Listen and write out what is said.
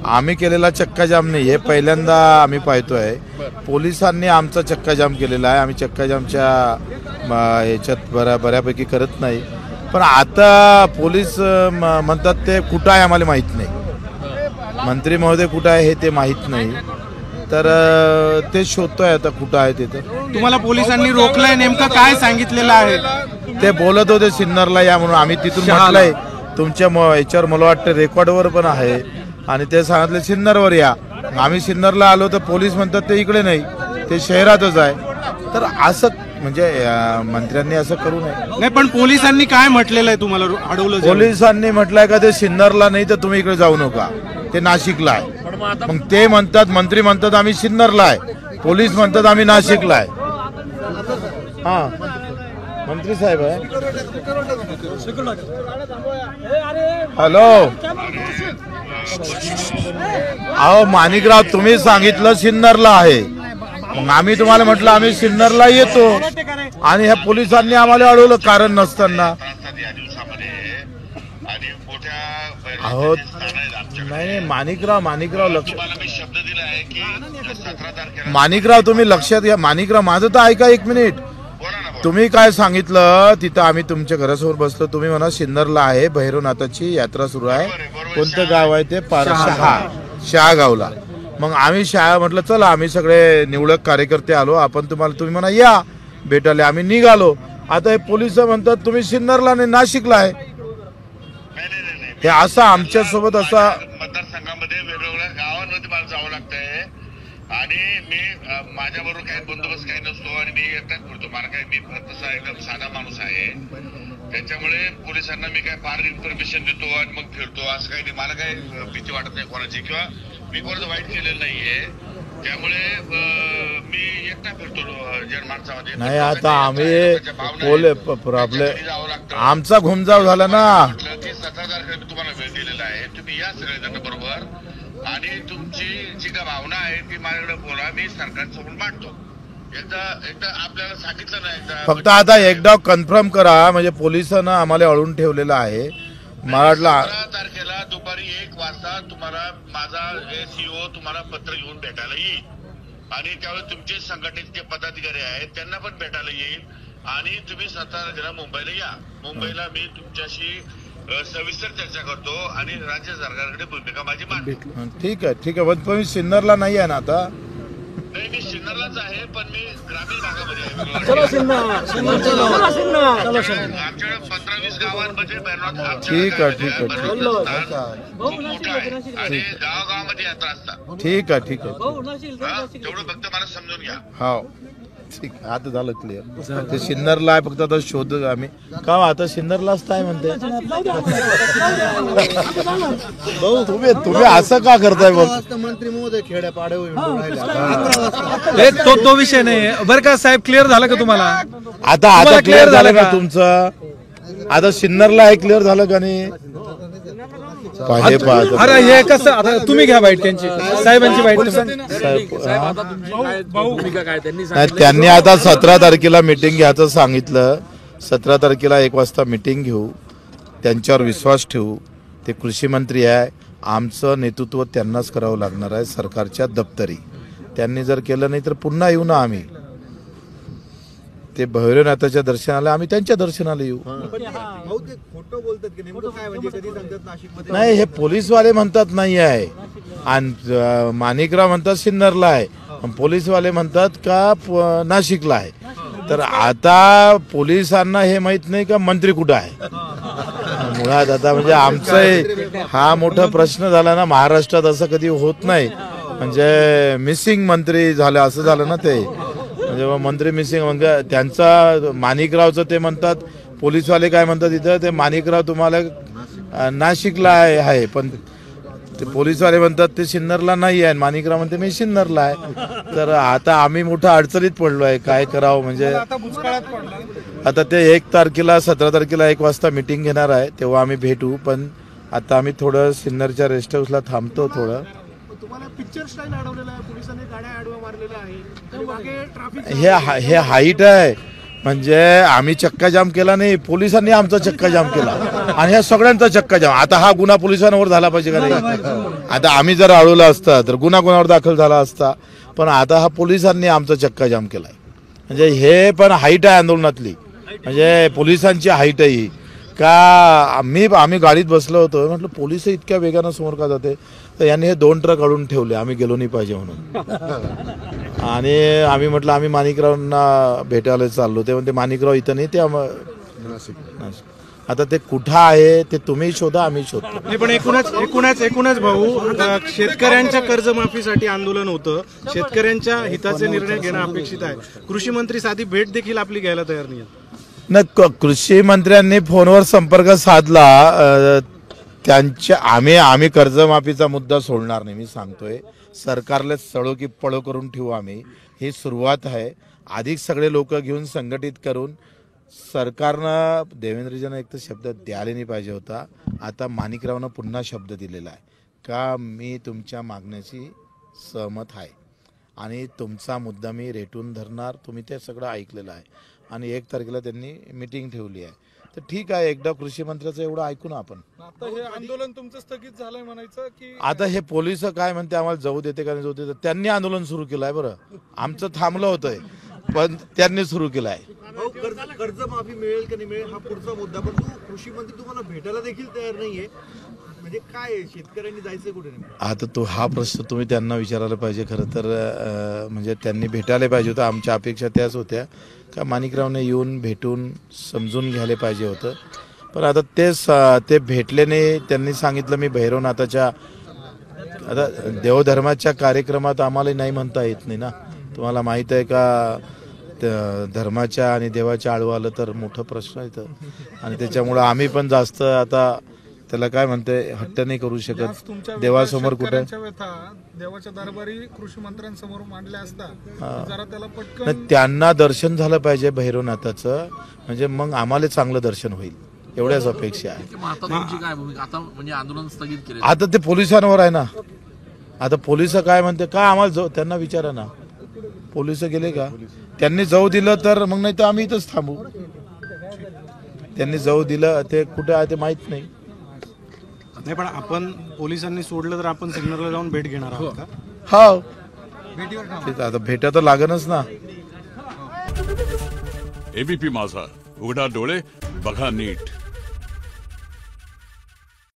आम्ही केलेला चक्काजाम नाही, हे पहिल्यांदा आम्ही पाहतोय. पोलिसांनी आमचा चक्काजाम केलेला आहे. आम्ही चक्काजामच्या ह्याच्यात बऱ्यापैकी करत नाही. पण आता पोलीस म्हणतात ते कुठं आहे आम्हाला माहीत नाही. मंत्री महोदय कुठं आहे हे ते माहीत नाही. तर ते शोधतोय आता कुठं आहे तिथं. तुम्हाला पोलिसांनी रोखलंय, नेमकं काय सांगितलेलं आहे? ते बोलत होते सिन्नरला या म्हणून. आम्ही तिथून म्हटलंय तुमच्या याच्यावर मला वाटतं रेकॉर्डवर पण आहे. आणि ते सांगितले सिन्नरवर या. आम्ही सिन्नरला आलो तर पोलीस म्हणतात ते इकडे नाही, ते शहरातच आहे. तर असं म्हणजे मंत्र्यांनी असं करू नये. नाही, पण पोलिसांनी काय म्हटलेलं आहे तुम्हाला अडवलं? पोलिसांनी म्हटलंय का ते सिन्नरला नाही तर तुम्ही इकडे जाऊ नका, ते नाशिकला आहे. मग ते म्हणतात, मंत्री म्हणतात आम्ही सिन्नरला आहे, पोलीस म्हणतात आम्ही नाशिकला आहे. हा मंत्री साहेब आहे. हॅलो, अहो माणिकराव, तुम्ही सांगितलं सिन्नरला आहे, मग आम्ही तुम्हाला म्हटलं आम्ही सिन्नरला येतो आणि ह्या पोलिसांनी आम्हाला अडवलं कारण नसताना. अहो नाही माणिकराव लक्ष, माणिकराव तुम्ही लक्षात घ्या. माणिकराव माझं तर ऐका एक मिनिट. तुम्ही काय सांगितलं तिथं, आम्ही तुमच्या घरासमोर बसलो, तुम्ही म्हणा सिन्नरला आहे, भैरवनाथाची यात्रा सुरू आहे. कोणतं गाव आहे ते? शहागावला. मग आम्ही म्हटलं चला आम्ही सगळे निवडक कार्यकर्ते आलो, आपण तुम्ही म्हणा या भेटायला. आम्ही निघालो. आता हे पोलिस म्हणतात तुम्ही सिन्नरला नाही नाशिकला आहे. हे असं आमच्या सोबत असा मतदारसंघामध्ये वेगवेगळ्या गावांमध्ये मला जावं लागतंय आणि मी माझ्याबरोबर काही बंदोबस्त काही नसतो आणि मी एकटाच फिरतो. मला काय, मी तसा एकदम साधा माणूस आहे, त्याच्यामुळे पोलिसांना मी काय फार इन्फॉर्मेशन देतो आणि मग फिरतो असं काही नाही. मला काही भीती वाटत नाही कोणाची, किंवा मी कोणाचं वाईट केलेलं नाहीये. त्यामुळे मी एकटा फिरतो जनमानसामध्ये. नाही आता आम्ही प्रॉब्लेम आमचा घुमजाव झाला ना. 17 तारखेला मी तुम्हाला वेळ दिलेला आहे, तुम्ही या सगळेजण बरोबर आणि तुमची जी काय भावना आहे ती माझ्याकडे बोला, मी सरकारसमोर मांडतो. एकदा आपल्याला सांगितलं नाही, फक्त आता एकदा कन्फर्म करा, म्हणजे पोलिसांना आम्हाला अडवून ठेवलेलं आहे. मला वाटलं 17 तारखेला दुपारी 1 वाजता तुम्हाला माझा CEO तुम्हाला पत्र घेऊन भेटायला येईल आणि त्यावेळेस तुमचे संघटनेचे पदाधिकारी आहेत त्यांना पण भेटायला येईल आणि तुम्ही 17 तारखेला मुंबईला या. मुंबईला मी तुमच्याशी सविस्तर चर्चा करतो आणि राज्य सरकारकडे भूमिका माझी मांडतो. ठीक आहे. पण तुम्ही सिन्नरला नाही आहे ना आता? नाही, मी सिन्नरलाच आहे, पण मी ग्रामीण भागामध्ये आहे. आमच्याकडे 15-20 गावांमध्ये ठीक आहे मोठा आहे आणि गावागावामध्ये यात्रा असतात. ठीक आहे तेवढं फक्त मला समजून घ्या. हो ठीक आहे, आता झालं क्लिअर. ते सिन्नरला आहे, फक्त आता शोध आम्ही का आता सिन्नरलाच काय म्हणते. तुम्ही असं का करताय? मंत्री महोदय खेड्यापाड्या तो विषय नाही बरं का साहेब. क्लिअर झालं का तुम्हाला? आता क्लिअर झालं का तुमचं? आता सिन्नरला आहे, क्लिअर झालं का नाही? अरे हे कसं, आता तुम्ही घ्या बाईट त्यांची, साहेबांची बाईट. त्यांनी आता 17 तारखेला मीटिंग घ्यायचं सांगितलं. 17 तारखेला 1 वाजता मीटिंग घेऊ, त्यांच्यावर विश्वास ठेवू. ते कृषी मंत्री आहे, आमचं नेतृत्व त्यांनाच करावं लागणार आहे सरकारच्या दप्तरी. त्यांनी जर केलं नाही तर पुन्हा येऊ ना आम्ही. ते भैरवनाथाच्या दर्शनाला, आम्ही त्यांच्या दर्शनाला येऊ. नाही, हे पोलीसवाले म्हणतात नाही आहे आणि माणिकराव म्हणतात सिन्नरला आहे, पोलीसवाले म्हणतात का नाशिकला आहे. तर आता पोलिसांना हे माहित नाही का मंत्री कुठं आहे. मुळात आता म्हणजे आमचा हा मोठा प्रश्न झाला ना. महाराष्ट्रात असं कधी होत नाही, म्हणजे मिसिंग मंत्री झालं असं झालं ना. ते जेव्हा मंत्री मिसिंग म्हणजे त्यांचा माणिकरावचं ते म्हणतात, पोलीसवाले काय म्हणतात इथं, ते माणिकराव तुम्हाला नाशिकला आहे, पण ते पोलीसवाले म्हणतात ते सिन्नरला नाही आहे, माणिकराव म्हणते मी सिन्नरला आहे. तर आता आम्ही मोठ्या अडचणीत पडलो आहे, काय करावं. म्हणजे आता ते 1 तारखेला 17 तारखेला 1 वाजता मीटिंग घेणार आहे, तेव्हा आम्ही भेटू. पण आता आम्ही थोडं सिन्नरच्या रेस्ट हाऊसला थांबतो थोडं. पिक्चर स्टाईल अडवलेला आहे, पोलिसांनी गाड्या आडवा मारलेल्या आहे. हे हाईट आहे, म्हणजे आम्ही चक्का जाम केला नाही, पोलिसांनी आमचा चक्का जाम केला आणि ह्या सगळ्यांचा चक्का जाम. आता हा गुन्हा पोलिसांवर झाला पाहिजे का नाही? आता आम्ही जर अडवला असता तर गुन्हा कोणावर दाखल झाला असता, पण आता हा पोलिसांनी आमचा चक्का जाम केलाय. म्हणजे हे पण हाईट आहे आंदोलनातली, म्हणजे पोलिसांची हाईट आहे ही. का आम्ही गाडीत बसलो होतो, म्हटलं पोलिस इतक्या वेगानं समोर का जाते, तर यांनी हे 2 ट्रक अडून ठेवले, आम्ही गेलो नाही पाहिजे म्हणून. आणि आम्ही म्हटलं आम्ही माणिकरावांना भेटायला चाललो, ते म्हणते माणिकराव इथं नाही, ते नाशिक. आता ते कुठं आहे ते तुम्ही शोधा, आम्ही शोधतो. नाही, पण एकूणच भाऊ, शेतकऱ्यांच्या कर्जमाफीसाठी आंदोलन होतं, शेतकऱ्यांच्या हिताचे निर्णय घेणं अपेक्षित आहे. कृषी मंत्री साधी भेट देखील आपली घ्यायला तयार नाही. कृषी मंत्र्यांनी फोनवर संपर्क साधला. त्यांच्या आम्ही कर्जमाफीचा मुद्दा सोडणार नाही, मी सांगतोय. सरकारला सळो की पळो करून ठेवू आम्ही, ही सुरुवात आहे. अधिक सगळे लोक घेऊन संघटित करून सरकारनं देवेंद्रजींना एक तर शब्द द्यायला नाही पाहिजे होता. आता माणिकरावनं पुन्हा शब्द दिलेला आहे का मी तुमच्या मागण्याशी सहमत आहे आणि तुमचा मुद्दा मी रेटून धरणार. तुम्ही ते सगळं ऐकलेलं आहे आणि 1 तारखेला त्यांनी मीटिंग ठेवली आहे. तर ठीक आहे, एकदा कृषी मंत्र्याचं एवढं ऐकू ना आपण. आता हे आंदोलन तुमचं स्थगित झालंय म्हणायचं की आता हे पोलिस काय म्हणते, आम्हाला जाऊ देते का नाही जाऊ देते. त्यांनी आंदोलन सुरू केलं आहे, बरं आमचं थांबलं होतंय पण त्यांनी सुरू केलं आहे. कर्जमाफी मिळेल की नाही मिळेल हा पुढचा मुद्दा, पण कृषी मंत्री तुम्हाला भेटायला देखील तयार नाहीये. म्हणजे काय आहे, शेतकऱ्यांनी जायचं कुठे? आता हा प्रश्न तुम्ही त्यांना विचारायला पाहिजे. खरं तर म्हणजे त्यांनी भेटायला पाहिजे होतं. आमच्या अपेक्षा त्याच होत्या का माणिकरावने येऊन भेटून समजून घ्यायला पाहिजे होतं. पण आता ते भेटले नाही. त्यांनी सांगितलं मी भैरवनाथाच्या आता देवधर्माच्या कार्यक्रमात आम्हाला नाही म्हणता येत नाही ना. तुम्हाला माहीत आहे का, धर्माच्या आणि देवाच्या आळू आलं तर मोठं प्रश्न येतं आणि त्याच्यामुळं आम्ही पण जास्त आता त्याला काय म्हणते हट्ट नाही करू शकत. देवासमोर कुठे देवाच्या दरबारी कृषी मंत्र्यांसमोर मांडल्या असतात, जरा त्याला पटकन त्यांना दर्शन झालं पाहिजे भैरवनाथाचं, म्हणजे मग आम्हाला चांगलं दर्शन होईल, एवढ्याच अपेक्षा आहे. काय भूमिका आता, म्हणजे आंदोलन स्थगित केले आता ते पोलिसांवर आहे ना. आता पोलिस काय म्हणते का आम्हाला जाऊ, त्यांना विचारा ना. पोलिस गेले का, त्यांनी जाऊ दिलं तर मग, नाही तर आम्ही इथंच थांबू. त्यांनी जाऊ दिलं, ते कुठे आहे ते माहित नाही. नाही, पण आपण पोलिसांनी सोडलं तर आपण सिग्नलला जाऊन भेट घेणार आहोत का? हो, आता भेटा तर लागणच ना. एबीपी माझा, उघडा डोळे बघा नीट.